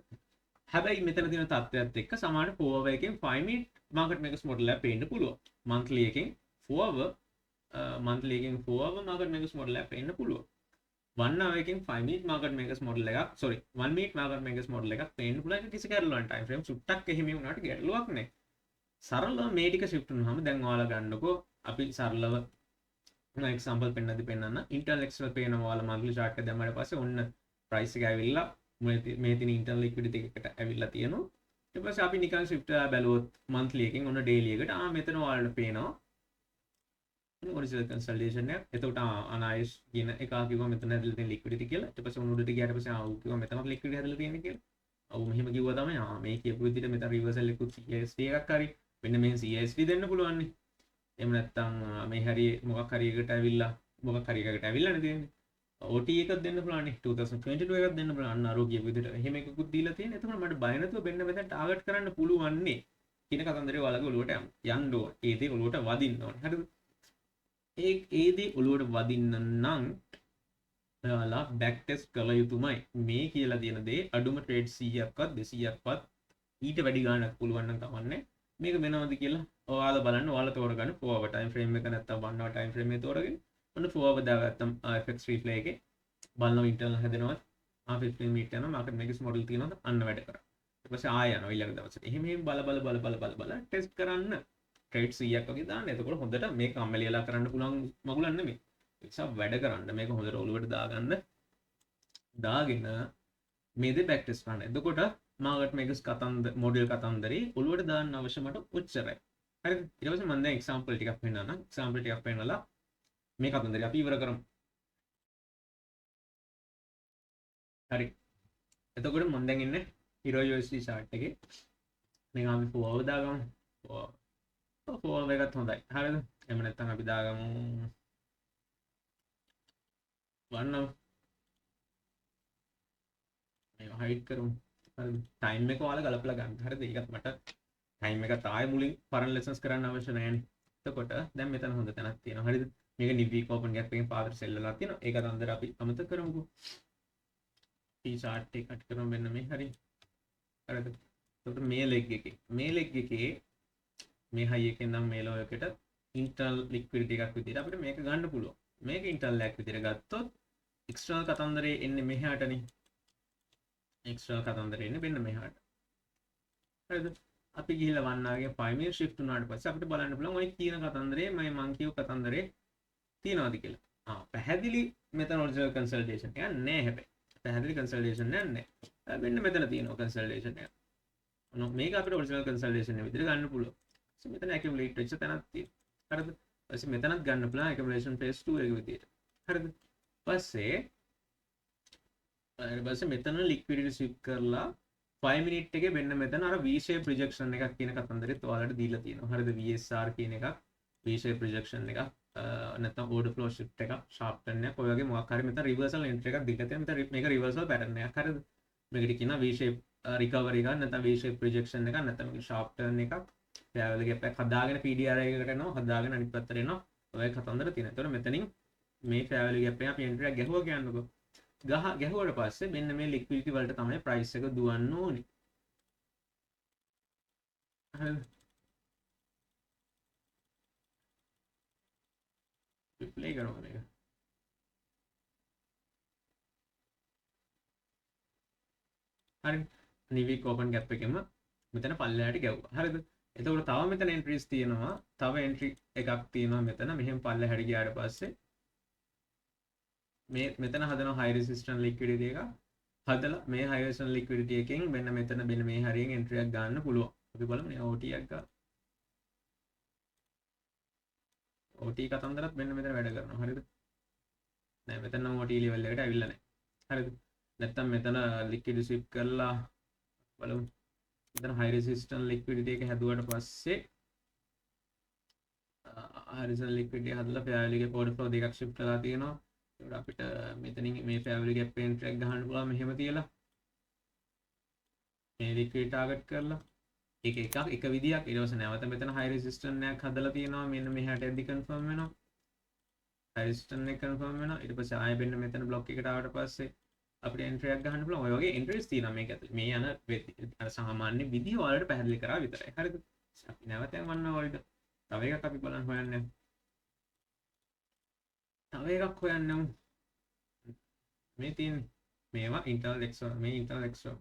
හැබැයි මෙතන තියෙන තත්ත්වයක් එක්ක සමාන 4 hour එකෙන් 5 minute market makers model එක පේන්න පුළුවන්. monthly එකෙන් 4 hour market makers model එක පේන්න පුළුවන්. 1 hour එකෙන් 5 minute market makers model එකක් 1 minute market makers model එකක් පේන්න පුළුවන්. ඒක කිසි ගැටලුවක් නැහැ. time frame සුට්ටක් එහෙම වුණාට ගැටලුවක් නැහැ. සරලව මේ ටික shift වුණාම දැන් ඔයාලා ගන්නකො අපි සරලව එක්සැම්පල් පෙන්නන්න internal external පේනවා ඔයාලා monthly chart එක දැම්මම පස්සේ ඔන්න price එක ඇවිල්ලා මේ තියෙන internal liquidity එකට ඇවිල්ලා තියෙනවා. ඊට පස්සේ අපි නිකන් shift කරලා බැලුවොත් monthly එකෙන් ඔන්න daily එකට මෙතන ඔයාලට පේනවා original consolidation එක. එතකොට අනායස් කියන එක කිව්වා මෙතන ඇදලා තියෙන liquidity කියලා. ඊට පස්සේ උඩට ගියාට පස්සේ කිව්වා මෙතනත් liquidity ඇදලා තියෙන්නේ කියලා. මෙහෙම කිව්වා තමයි මේ කියපු විදිහට මෙතන reversal එකකුත් CSD එකක් හරි මෙන්න මේ CSD දෙන්න පුළුවන් නේ. එහෙම නැත්නම් මේ හරි මොකක් හරි එකකට ඇවිල්ලා නේ තියෙන්නේ. OT එකක් දෙන්න පුළුවන් නේ 2022 එකක් දෙන්න පුළුවන්. අන්න ආරෝග්‍ය විදිහට එහෙම එකකුත් දීලා තියෙන. එතකොට මට බය නැතුව මෙන්න මෙතන ටාගට් කරන්න පුළුවන් නේ. කියන කතන්දරේ ඔයාලගේ ඔලුවට යන්න ඕන. ඒ දේ ඔලුවට වදින්න ඕන. හරිද? ඒ දේ ඔලුවට වදින්න නම් ඔයාලා බැක් ටෙස්ට් කළ යුතුමයි. මේ කියලා තියෙන දේ අඩුම ට්‍රේඩ් 100ක්වත් 200ක්වත් ඊට වැඩි ගාණක් පුළුවන් නම් කමන්නේ. මේක වෙනවද කියලා ඔයාලා බලන්න. ඔයාලා තෝරගන්න 4 hour time frame එක නැත්නම් 1 hour time frame එක තෝරගෙන ඔන්න 4 hour දාගත්තම් FX replay එකේ බලනවා internal හැදෙනවා 15 minute යනවා market makers model තියෙනවද අන්න වැඩ කරා. ඊට පස්සේ ආය යනවා ඊළඟ දවසේ. එහෙම බල ටෙස්ට් කරන්න ට්‍රේඩ් 100ක් වගේ දාන්න. එතකොට හොඳට මේක අම්මලියලා කරන්න පුළුවන් මගුලක් නෙමෙයි. ඒක වැඩ කරන්න මේක හොඳට ඔලුවට දාගෙන මේ දේ බැක් ටෙස්ට් කරන්න. එතකොට මාකට් මේකර්ස් මොඩල් කතන්දරේ ඔලුවට දාන්න අවශ්‍ය මට ඔච්චරයි. හරිද? ඊට පස්සේ මම දැන් එක්සැම්පල් ටිකක් පෙන්නන්නම්. එක්සැම්පල් ටිකක් පෙන්නලා මේ කතන්දරේ අපි ඉවර කරමු. හරි. එතකොට මම දැන් ඉන්නේ Hero USD chart එකේ. මේක අපි 4 hour දාගමු. 4 hour එකත් හොඳයි. හරිද? එහෙම නැත්නම් අපි දාගමු 1 hour. මේක හයිඩ් කරමු. හරිද? ටයිම් එක ඔයාලා ගලපලා ගන්න. හරිද? ඒකත් මට ටයිම් එක තායි මුලින් පරණ ලෙසන්ස් කරන්න අවශ්‍ය නැහැනේ. එතකොට දැන් මෙතන හොඳ තැනක් තියෙනවා. හරිද? මේක නිවි ඕපන් ගෑප් එකෙන් පාදට සෙල් වෙලා තියෙනවා. ඒක අතර අපි අමතක කරමුකෝ. T chart එක කට් කරමු මෙන්න මේ. හරි. හරිද? එතකොට මේ ලෙග් එකේ මේ හයි එකෙන් නම් මේ ලෝ එකට internal liquidity එකක් විදිහට අපිට මේක ගන්න පුළුවන්. මේක internal එකක් විදිහට ගත්තොත් external කතන්දරේ එන්නේ මෙහාටනේ. external කතන්දරේ එන්නේ මෙන්න මෙහාට. හරිද? අපි ගිහිල්ලා වන්නාගේ 5 minute shift වුණාට පස්සේ අපිට බලන්න පුළුවන් ওই කියන කතන්දරේ මම කියව කතන්දරේ තියනවාද කියලා. පැහැදිලි මෙතන original consolidation එක නෑ හැබැයි. පැහැදිලි consolidation නෑ. මෙන්න මෙතන තියෙනවා consolidation එක. මේක අපිට original consolidation එක විදිහට ගන්න පුළුවන්. මෙතන accumulate වෙච්ච තැනක් තියෙනවා. හරිද? ඊපස්සේ මෙතනත් ගන්න පුළුවන් accumulation phase 2 එක විදිහට. හරිද? ඊපස්සේ මෙතන liquidity sweep කරලා 5 minute එකේ වෙන්න මෙතන අර V shape projection එකක් කියන කතන්දරෙත් ඔයාලට දීලා තියෙනවා. හරිද? VSR කියන එකක් V shape projection එකක් නැත්නම් order flow shift එකක් sharp turn එකක් ඔය වගේ මොකක් හරි මෙතන reversal entry එකක් දීලා තියෙනවා. මෙතන මේක reversal pattern එකක්. හරිද? මේකට කියනවා V shape recovery එකක් නැත්නම් V shape projection එකක් නැත්නම් මේක sharp turn එකක්. parallel gap එකක් හදාගෙන PDR එකකට එනවා. හදාගෙන අනිත් පැත්තට එනවා. ඔය කතන්දර තියෙනවා. ඒතකොට මෙතනින් මේ fair value gap එකෙන් අපි entry එකක් ගැහුවා කියන්නකෝ. ගැහුවට පස්සේ මෙන්න මේ liquidity වලට තමයි price එක දුවන්න ඕනේ. හරිද? play කරනවා මේක. හරි. නිවික් open gap එකෙම මෙතන පල්ලෙහාට ගැව්වා. හරිද? එතකොට තව මෙතන entries තියෙනවා. තව entry එකක් තියෙනවා මෙතන. මෙහෙම පල්ලෙහාට ගියාට පස්සේ මේ මෙතන හදන high resistance liquidity එක හදලා මේ high resistance liquidity එකෙන් මෙන්න මෙතන මෙන්න මේ හරියෙන් entry එකක් ගන්න පුළුවන්. අපි බලමු නේ OT එකක් ගන්න. OT කතන්දරත් මෙන්න මෙතන වැඩ කරනවා. හරිද? නෑ මෙතන නම් OT level එකට ඇවිල්ලා නෑ. හරිද? නැත්තම් මෙතන liquidity sweep කරලා බලමු. මෙතන high resistance liquidity එක හැදුවට පස්සේ high resistance liquidity හදලා fair value එකේ order flow දෙකක් shift කරලා තියෙනවා. ඒකට අපිට මෙතනින් මේ fair value gap entry එකක් ගහන්න පුළුවන් මෙහෙම තියලා. මේ liquidity target කරලා එක විදියක් ඊට පස්සේ නැවත මෙතන high resistance එකක් හදලා තියෙනවා. මෙන්න මෙහාට එද්දි confirm වෙනවා. high resistance එක confirm වෙනවා. ඊට පස්සේ ආයෙ මෙන්න මෙතන block එකට ආවට පස්සේ අපිට entry එකක් ගන්න පුළුවන්. ඔය වගේ entries තියෙනවා මේක ඇතුලේ. මේ යන අර සාමාන්‍ය විදිය වලට පැහැදිලි කරා විතරයි. හරිද? අපි නැවත යන්න වලට තව එකක් අපි බලන්න හොයන්න. තව එකක් හොයන්න. මේ තියෙන මේවා internal external මේ internal external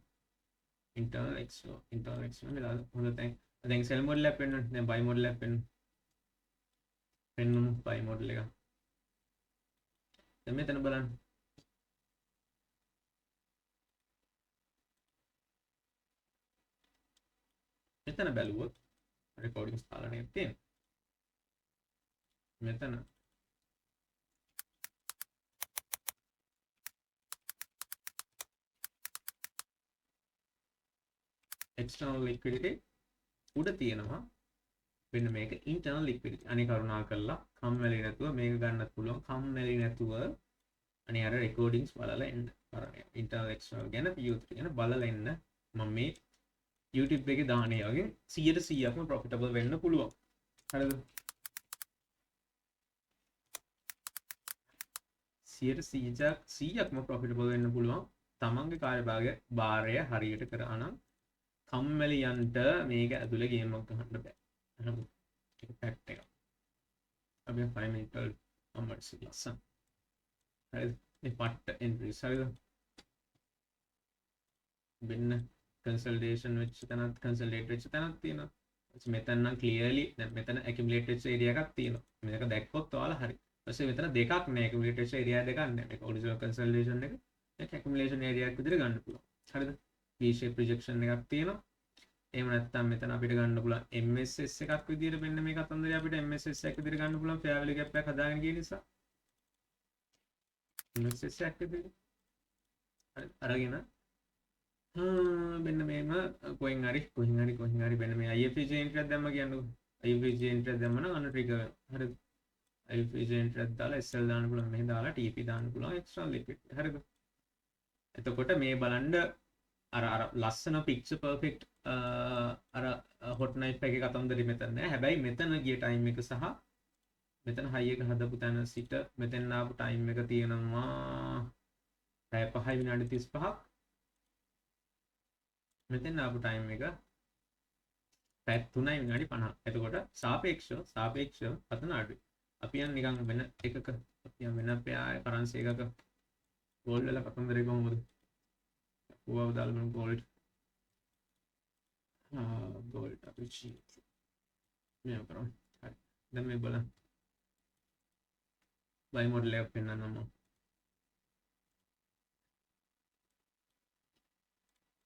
මෙලා හොඳ තැන්. දැන් sell model එක පෙන්වන්න. දැන් buy model එක පෙන්වමු buy model එක. දැන් මෙතන බලන්න. මෙතන බැලුවොත් recordings පාලනයක් තියෙනවා. මෙතන external liquidity උඩ තියෙනවා. මෙන්න මේක internal liquidity. අනේ කරුණා කරලා කම්මැලි නැතුව මේක ගන්නත් පුළුවන්. කම්මැලි නැතුව අනේ අර recordings බලලා එන්න. කරන්නේ internal external ගැන PO3 ගැන බලලා එන්න. මම මේ YouTube එකේ දාන්නේ වගේ 100%ක්ම profitable වෙන්න පුළුවන්. හරිද? 100%ක්ම profitable වෙන්න පුළුවන්. තමන්ගේ කාර්යභාරය හරියට කරා නම් කම්මැලියන්ට මේක ඇතුලේ ගේම් එකක් ගහන්න බෑ. හරිද? ඒක ෆැක්ට් එක. අපි 5 minute numbers ලස්සන. හරිද? මේ පට්ට entries හරිද? වෙන්න consolidation වෙච්ච තැනත් consolidate වෙච්ච තැනක් තියෙනවා. මෙතන නම් clearly දැන් මෙතන accumulate වෙච්ච area එකක් තියෙනවා. මේක දැක්කොත් ඔයාලා හරි. ඊපස්සේ මෙතන දෙකක් නෑ accumulate වෙච්ච area දෙකක් නෑ. මේක original consolidation එක මේක accumulation area එකක් විදිහට ගන්න පුළුවන්. හරිද? V shape projection එකක් තියෙනවා. එහෙම නැත්නම් මෙතන අපිට ගන්න පුළුවන් MSS එකක් විදිහට මෙන්න මේ කතන්දරය අපිට MSS එකක් විදිහට ගන්න පුළුවන් fair value gap එකක් හදාගෙන ගිය නිසා. MSS එකක් විදිහට. හරි අරගෙන මෙන්න මේම කොහෙන් හරි මෙන්න මේ IFG entry එකක් දැම්ම කියන්නකෝ. IFG entry එකක් දැම්ම නම් අන්න trigger වෙනවා. හරිද? IFG entry එකක් දාලා SL දාන්න පුළුවන්. මෙහෙ දාලා TP දාන්න පුළුවන් external liquidity. හරිද? එතකොට මේ බලන්න අර ලස්සන picture perfect අර hot knife එකේ කතන්දරෙ මෙතන නෑ. හැබැයි මෙතන ගිය time එක සහ මෙතන high එක හදපු තැන සිට මෙතෙන් ආපු time එක තියෙනවා 5 විනාඩි 35ක්. මෙතෙන් ආපු time එක පැය 3 විනාඩි 50ක්. එතකොට සාපේක්ෂව පතන අඩුයි. අපි යන් නිකන් වෙන එකක අපි යන් වෙන කරන්සි එකක gold වල කතන්දරේ කොහොමද? ඕව දාලා බලමු gold. gold අපි මේ කරමු. හරි. දැන් මේ බලන්න. buy model එක පෙන්නන්නම් මම.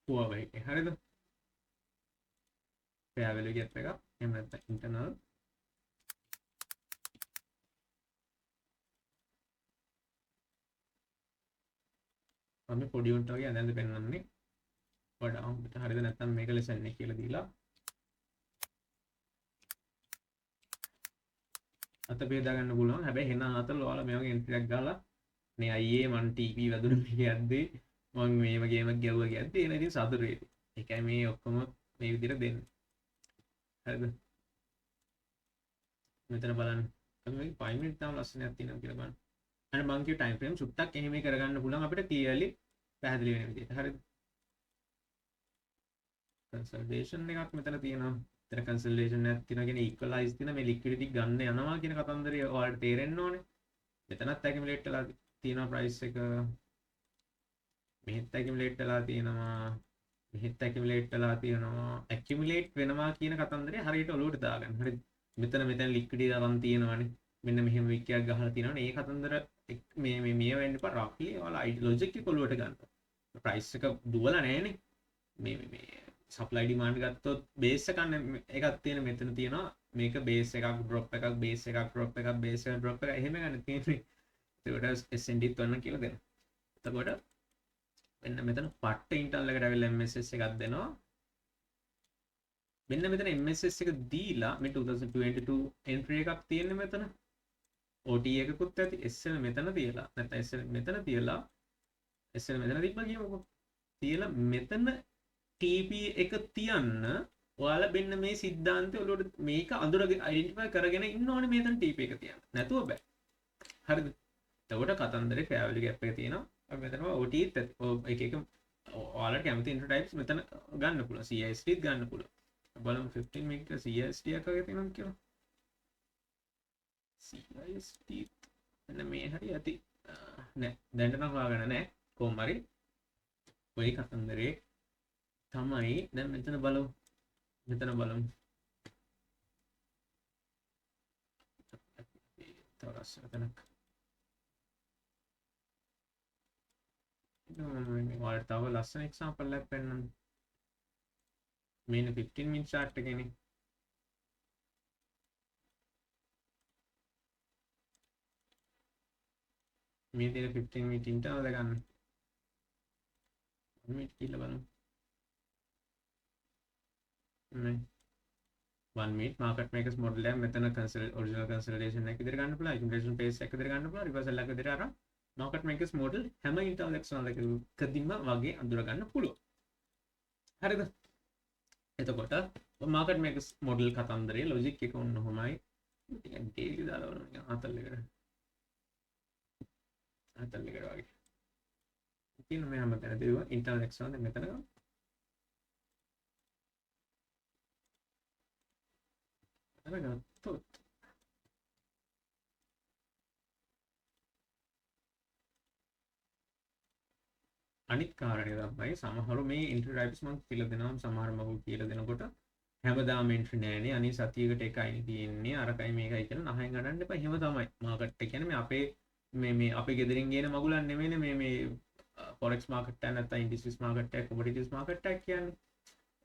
Huawei එකේ හරිද? fair value gap එක එහෙම නැත්නම් internal අපි පොඩි උන්ට වගේ ඇඳ පෙන්නන්නේ වඩා හොඳට හරිද? නැත්නම් මේක lesson එක කියලා දීලා අත බෙදා ගන්න පුළුවන්. හැබැයි හෙන අතල ඔයාලා මේ වගේ entry එකක් ගාලා මේ අයියේ මන් TP වැදුණු කියද්දී මම මේ වගේ ගේමක් ගැව්වා කියද්දී එන ඉතින් සතුටු වෙයි. ඒකයි මේ ඔක්කොම මේ විදිහට දෙන්නේ. හරිද? මෙතන බලන්න අපි 5 මිනිත් තාම ලස්සනක් තියෙනවා කියලා බලන්න. අන්න මං කිය ටයිම් ෆ්‍රේම් සුට්ටක් එහෙම කරගන්න පුළුවන් අපිට ක්ලියර්ලි පැහැදිලි වෙන විදිහට. හරිද? කන්සල්ටේෂන් එකක් මෙතන තියෙනවා. මෙතන කන්සල්ටේෂන් එකක් තියෙනවා කියන්නේ ඉක්වලයිස් තියෙන මේ ලික්විඩිටි ගන්න යනවා කියන කතන්දරය ඔයාලට තේරෙන්න ඕනේ. මෙතනත් ඇකියුමුලේට් වෙලා තියෙනවා ප්‍රයිස් එක. මෙහෙත් ඇකියුමුලේට් වෙලා තියෙනවා. මෙහෙත් ඇකියුමුලේට් වෙලා තියෙනවා. ඇකියුමුලේට් වෙනවා කියන කතන්දරය හරියට ඔලුවට දාගන්න. හරිද? මෙතන ලික්විඩිටි අරන් තියෙනවානේ. මෙන්න මෙහෙම වික්කයක් ගහලා තියෙනවානේ. ඒ කතන්දර මේ වෙන්න එපා. රෆ්ලි ඔයාලා ලොජික් එක ඔලුවට ගන්න. ප්‍රයිස් එක දුවලා නැහැනේ. මේ සප්ලයි ඩිමාන්ඩ් ගත්තොත් බේස් එකක් තියෙන මෙතන තියෙනවා. මේක බේස් එකක් ඩ්‍රොප් එකක් බේස් එකක් ඩ්‍රොප් එකක් බේස් එකක් ඩ්‍රොප් එකක් එහෙම ගන්න තියෙන්නේ. ඒකට SND තුන කියලා දෙනවා. එතකොට මෙන්න මෙතන පට්ට ඉන්ටර්නල් එකට ඇවිල්ලා MSS එකක් දෙනවා. මෙන්න මෙතන MSS එක දීලා මේ 2022 එන්ට්‍රි එකක් තියෙන්නේ මෙතන. OT එකකුත් ඇති. SL මෙතන තියලා නැත්නම් SL මෙතන තියලා SL මෙතන තිබ්බා කියමුකෝ. තියලා මෙතන TP එක තියන්න ඔයාලා මෙන්න මේ සිද්ධාන්තය ඔලුවට මේක අඳුරගෙන අයිඩෙන්ටිෆයි කරගෙන ඉන්න ඕනේ මෙතන TP එක තියන්න. නැතුව බෑ. හරිද? එතකොට කතන්දරේ ෆෑවලි ගැප් එක තියෙනවා. අපි මෙතන OT එකත් ඇති. එක එක ඔයාලට කැමති ඉන්ට්‍රෝ ටයිප්ස් මෙතන ගන්න පුළුවන්. CIST ගන්න පුළුවන්. බලමු 15 මිනිත් CIST එකක් වගේ තියෙනවා කියලා. CIST මෙන්න මේ හරි ඇති. නෑ දැන් නම් හොයාගන්න නෑ. කොහොම හරි ඔය කතන්දරේ තමයි දැන් මෙතන බලමු. මෙතන බලමු. තවරස් මෙතනක්. ඔයාලට තව ලස්සන එක්සැම්පල් එකක් පෙන්නන්න. මේන 15 මිනිත් chart එකනේ. මේ දෙන 15 මිනිත් ඉන්ටර්නල් එක ගන්න. මිනිත් කියලා බලමු. 1 minute market makers model එක මෙතන original consolidation එක විදිහට ගන්න පුළුවන් accumulation pace එක විදිහට ගන්න පුළුවන් reversal එක විදිහට අරන් market makers model හැම internal external එකකදීම වගේ අඳුර ගන්න පුළුවන්. හරිද? එතකොට market makers model කතන්දරේ logic එක ඔන්න ඔහොමයි. ටිකක් daily දාලා බලන්න නිකන් හතල් එකට වගේ. ඉතින් මේ හැම තැනදීම internal external මෙතන ගන්න. ගත්තොත් අනිත් කාරණය තමයි සමහරු මේ එන්ට්‍රි ටයිප්ස් මම කියලා දෙනවා සමහර මගුල් කියලා දෙනකොට හැමදාම එන්ට්‍රි නෑනේ අනිත් සතියකට එකයි තියෙන්නේ අරකයි මේකයි කියලා නහයෙන් ගණන් එපා එහෙම තමයි මාකට් එක කියන්නේ මේ අපේ මේ අපේ ගෙදරින් ගේන මගුලන් නෙමෙයිනේ මේ forex market එක නැත්නම් indices market එක commodities market එක කියන්නේ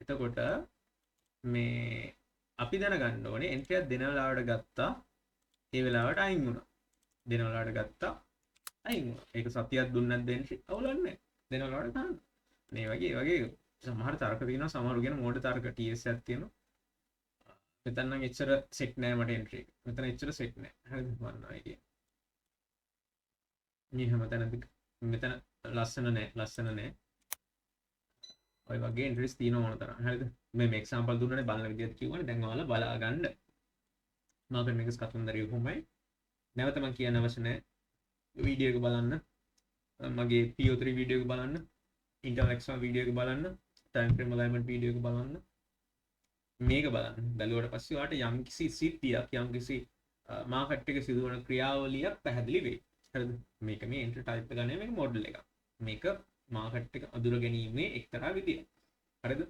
එතකොට මේ අපි දැනගන්න ඕනේ එන්ට්‍රි එකක් දෙන වෙලාවට ගත්තා ඒ වෙලාවට අයින් වුණා දෙන වෙලාවට ගත්තා අයින් වුණා ඒක සතියක් දුන්නේ නැද්ද එන්ට්‍රි අවුලන්නේ දෙන වෙලාවට ගන්න මේ වගේ සමහර තර්ක තියෙනවා සමහරු කියන මෝඩ තර්ක TS එකක් තියෙනවා මෙතන නම් එච්චර සෙට් නෑ මට එන්ට්‍රි එක මෙතන එච්චර සෙට් නෑ හරිද මම අයිඩියා මේ හැමතැනදී මෙතන ලස්සන නෑ ඔය වගේ එන්ට්‍රීස් තියෙනවා ඕන තරම් හරිද මේ එක්සැම්පල් දුන්නනේ බලන විදිහට කිව්වනේ දැන් ඔයාලා බලා ගන්න මාකට් මේකස් කතන්දරය කොහොමයි නැවත මම කියන්න අවශ්‍ය නැහැ වීඩියෝ එක බලන්න මගේ PO3 වීඩියෝ එක බලන්න ඉන්ටර්නල් එක්ස්ටර්නල් වීඩියෝ එක බලන්න ටයිම් ෆ්‍රේම් අලයින්මන්ට් වීඩියෝ එක බලන්න මේක බලන්න බැලුවට පස්සේ ඔයාලට යම්කිසි සිද්ධියක් යම්කිසි මාකට් එකේ සිදුවන ක්‍රියාවලියක් පැහැදිලි වෙයි හරිද මේක මේ එන්ට්‍රි ටයිප් එක ගන්නේ මේක මොඩල් එකක් මේක මාකට් එක අඳුර ගැනීමේ එක්තරා විදියක් හරිද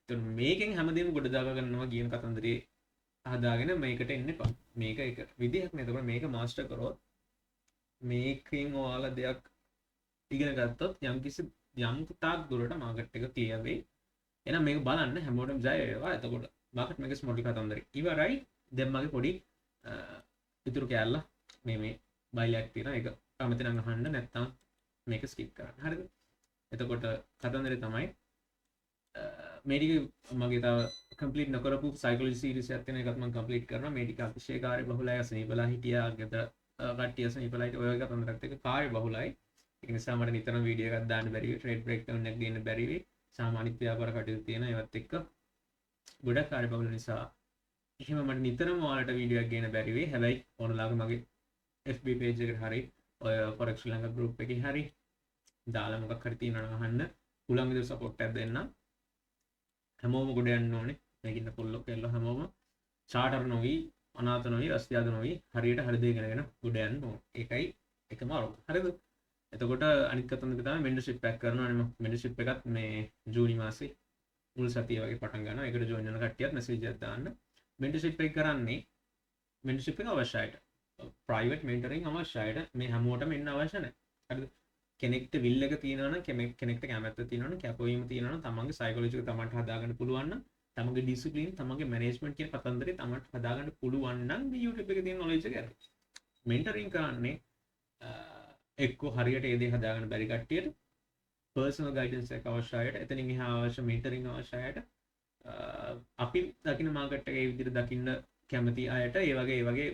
එතකොට මේකෙන් හැමදේම ගොඩ දාග ගන්නවා කියන කතන්දරේ හදාගෙන මේකට එන්න එපා මේක එක විදියක් නේ එතකොට මේක මාස්ටර් කරොත් මේකෙන් ඔයාලා දෙයක් ඉගෙන ගත්තොත් යම්කිසි යම් තාක් දුරට මාකට් එක ක්ලියර් වෙයි එහෙනම් මේක බලන්න හැමෝටම ජය වේවා එතකොට මාකට් මේකස් මොඩල් කතන්දරේ ඉවරයි දැන් මගේ පොඩි ඉතුරු කෑල්ල මේ බයිලයක් තියෙනවා ඒක කැමති නම් අහන්න නැත්නම් මේක ස්කිප් කරන්න හරිද එතකොට කතන්දරේ තමයි මේ ටික මගේ තව කම්ප්ලීට් නොකරපු සයිකොලොජි සීරීස් එකක් තියෙන එකත් මම කම්ප්ලීට් කරනවා මේ ටික අතිශය කාර්ය බහුලයි අසනීපලා හිටියා ගෙදර කට්ටිය අසනීපලා හිටියා ඔය කතන්දරත් එක්ක කාර්ය බහුලයි ඒ නිසා මට නිතරම වීඩියෝ එකක් දාන්න බැරි වෙයි ට්‍රේඩ් බ්‍රේක් ඩවුන් එකක් දෙන්න බැරි වෙයි සාමාන්‍ය ව්‍යාපාර කටයුතු තියෙන ඒවත් එක්ක ගොඩක් කාර්ය බහුල නිසා එහෙම මට නිතරම ඔයාලට වීඩියෝ එකක් ගේන්න බැරි වෙයි. හැබැයි ඕනලාගේ මගේ FB page එකට හරි ඔය forex ශ්‍රී ලංකා group එකේ හරි දාලා මොකක් හරි තියෙනවා නම් අහන්න. පුළුවන් විදිහට support එකක් දෙන්න. හැමෝම ගොඩ යන්න ඕනේ. මේකින්න කොල්ලෝ කෙල්ලෝ හැමෝම charter නොවි අනාථ නොවි රස්තියාදු නොවි හරියට හරි දේ ඉගෙනගෙන ගොඩ යන්න ඕනේ. ඒකයි එකම අරමුණ. හරිද? එතකොට අනිත් කතන්දර තමයි membership pack කරනවා නේ. membership එකත් මේ ජූනි මාසේ මුල් සතිය වගේ පටන් ගන්නවා. ඒකට join වෙන කට්ටියත් message එකක් දාන්න. membership එක කරන්නේ membership එක අවශ්‍යයිට. private mentoring අවශ්‍යයිට. මේ හැමෝටම එන්න අවශ්‍ය නැහැ. හරිද? කෙනෙක්ට විල් එක තියෙනවා නම් කෙනෙක්ට කැමැත්ත තියෙනවා නම් කැපවීම තියෙනවා නම් තමන්ගේ psychology එක තමන්ට හදාගන්න පුළුවන් නම් තමන්ගේ discipline තමන්ගේ management කියන කතන්දරේ තමන්ට හදාගන්න පුළුවන් නම් මේ YouTube එකේ තියෙන knowledge එක ගන්න. mentoring කරන්නේ එක්කෝ හරියට ඒ දේ හදාගන්න බැරි කට්ටියට personal guidance එක අවශ්‍යයිට. එතනින් එහා අවශ්‍ය mentoring අවශ්‍යයිට. අපි දකින්න මාකට් එකේ ඒ විදිහට දකින්න කැමති අයට ඒ වගේ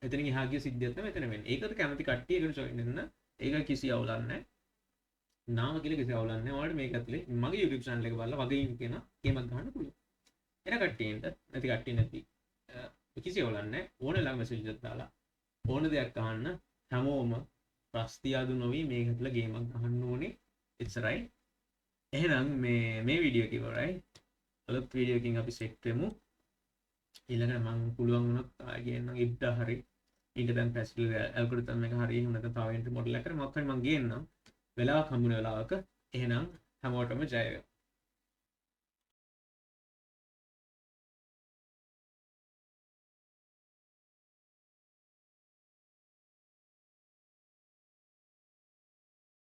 එතනින් එහා ගිය සිද්ධියක් තමයි මෙතන වෙන්නේ. ඒකට කැමති කට්ටිය ඒකට join වෙන්න. ඒක කිසි අවුලක් නැහැ. නාම කියලා කිසි අවුලක් නැහැ. ඔයාලට මේක ඇතුලේ මගේ YouTube channel එක බලලා වගේම කියන ගේමක් ගන්න පුළුවන්. එන කට්ටියෙන්ට නැති කට්ටිය නැති කිසි අවුලක් නැහැ. ඕන ළඟ message එකක් දාලා ඕන දෙයක් අහන්න හැමෝම ප්‍රස්තියාදු නොවි මේක ඇතුලේ ගේමක් ගහන්න ඕනේ. එච්චරයි. එහෙනම් මේ වීඩියෝ එක ඉවරයි. අලුත් වීඩියෝ එකකින් අපි සෙට් වෙමු. ඊළඟට මම පුළුවන් වුණොත් ආයෙ ගේන්නම් ඉබ්ඩා හරි ඊට දැන් පැසිල් ඇල්ගොරිතම් එක හරි එහෙම නැත්නම් තව එන්ට්‍රි මොඩල් එකකට මොකක් හරි මම ගේන්නම් වෙලාවක් හම්බුන වෙලාවක එහෙනම් හැමෝටම ජය වේවා